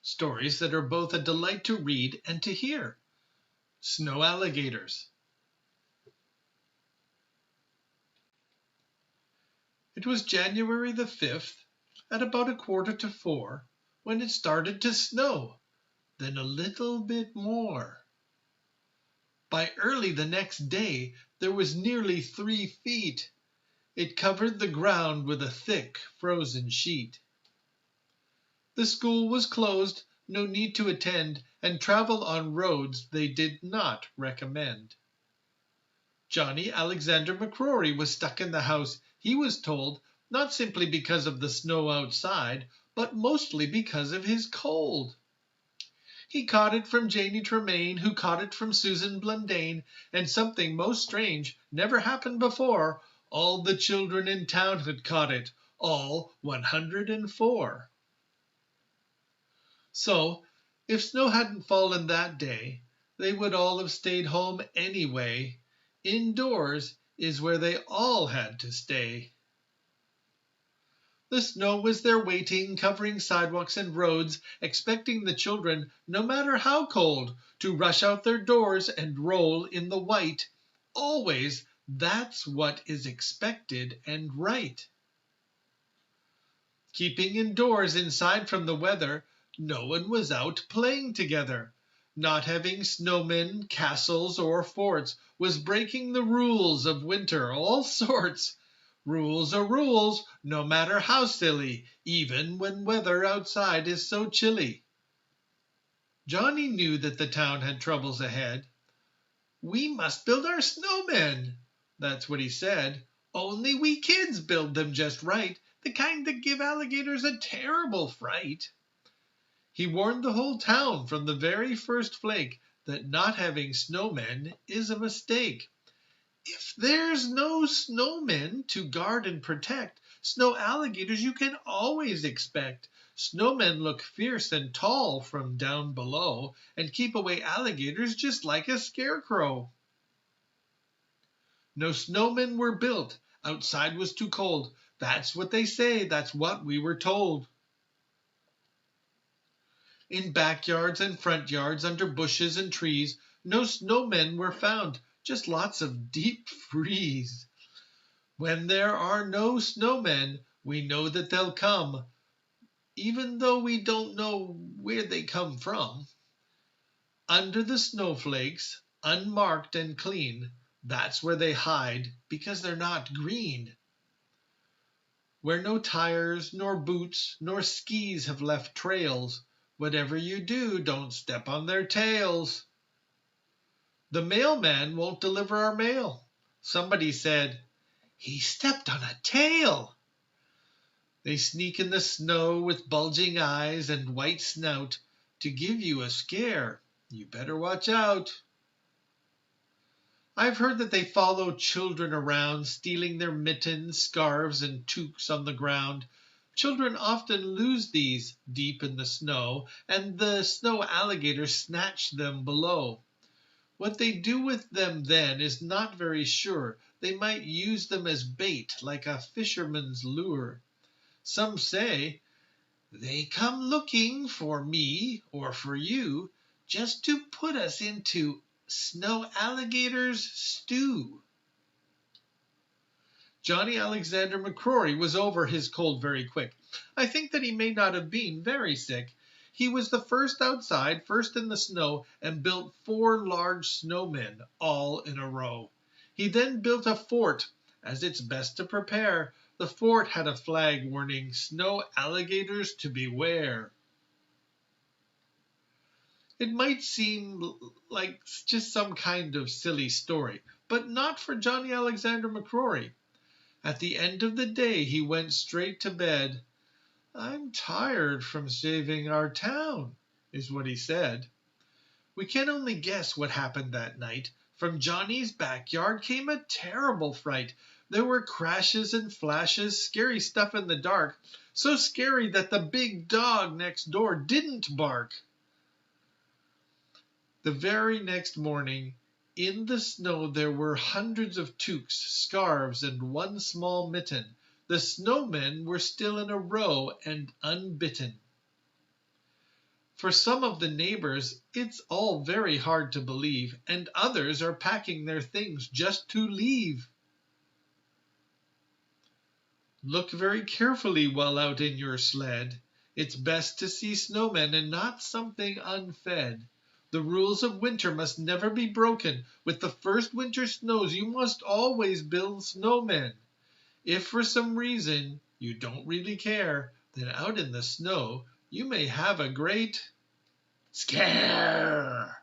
stories that are both a delight to read and to hear. Snow Alligators. It was January the 5th, at about 3:45, when it started to snow, then a little bit more. By early the next day, there was nearly 3 feet. It covered the ground with a thick, frozen sheet. The school was closed, no need to attend, and travel on roads they did not recommend. Johnny Alexander McCrory was stuck in the house, he was told, not simply because of the snow outside, but mostly because of his cold. He caught it from Janie Tremaine, who caught it from Susan Blundane, and something most strange, never happened before, all the children in town had caught it, all 104. So, if snow hadn't fallen that day, they would all have stayed home anyway. Indoors is where they all had to stay. The snow was there waiting, covering sidewalks and roads, expecting the children, no matter how cold, to rush out their doors and roll in the white. Always, that's what is expected and right. Keeping indoors inside from the weather, no one was out playing together. Not having snowmen, castles, or forts was breaking the rules of winter, all sorts. Rules are rules, no matter how silly, even when weather outside is so chilly. Johnny knew that the town had troubles ahead. "We must build our snowmen," that's what he said. "Only we kids build them just right, the kind that give alligators a terrible fright." He warned the whole town from the very first flake that not having snowmen is a mistake. If there's no snowmen to guard and protect, snow alligators you can always expect. Snowmen look fierce and tall from down below and keep away alligators just like a scarecrow. No snowmen were built. Outside was too cold. That's what they say. That's what we were told. In backyards and front yards, under bushes and trees, no snowmen were found, just lots of deep freeze. When there are no snowmen, we know that they'll come, even though we don't know where they come from. Under the snowflakes, unmarked and clean, that's where they hide, because they're not green. Where no tires, nor boots, nor skis have left trails, whatever you do, don't step on their tails. The mailman won't deliver our mail. Somebody said, "He stepped on a tail." They sneak in the snow with bulging eyes and white snout to give you a scare. You better watch out. I've heard that they follow children around, stealing their mittens, scarves, and toques on the ground. Children often lose these deep in the snow, and the snow alligators snatch them below. What they do with them then is not very sure. They might use them as bait, like a fisherman's lure. Some say, "They come looking for me or for you, just to put us into snow alligators' stew." Johnny Alexander McCrory was over his cold very quick. I think that he may not have been very sick. He was the first outside, first in the snow, and built 4 large snowmen, all in a row. He then built a fort, as it's best to prepare. The fort had a flag warning, "Snow alligators to beware." It might seem like just some kind of silly story, but not for Johnny Alexander McCrory. At the end of the day, he went straight to bed. "I'm tired from saving our town," is what he said. We can only guess what happened that night. From Johnny's backyard came a terrible fright. There were crashes and flashes, scary stuff in the dark, so scary that the big dog next door didn't bark. The very next morning, in the snow there were hundreds of toques, scarves, and 1 small mitten. The snowmen were still in a row and unbitten. For some of the neighbors, it's all very hard to believe, and others are packing their things just to leave. Look very carefully while out in your sled. It's best to see snowmen and not something unfed. The rules of winter must never be broken. With the first winter snows, you must always build snowmen. If for some reason you don't really care, then out in the snow you may have a great scare.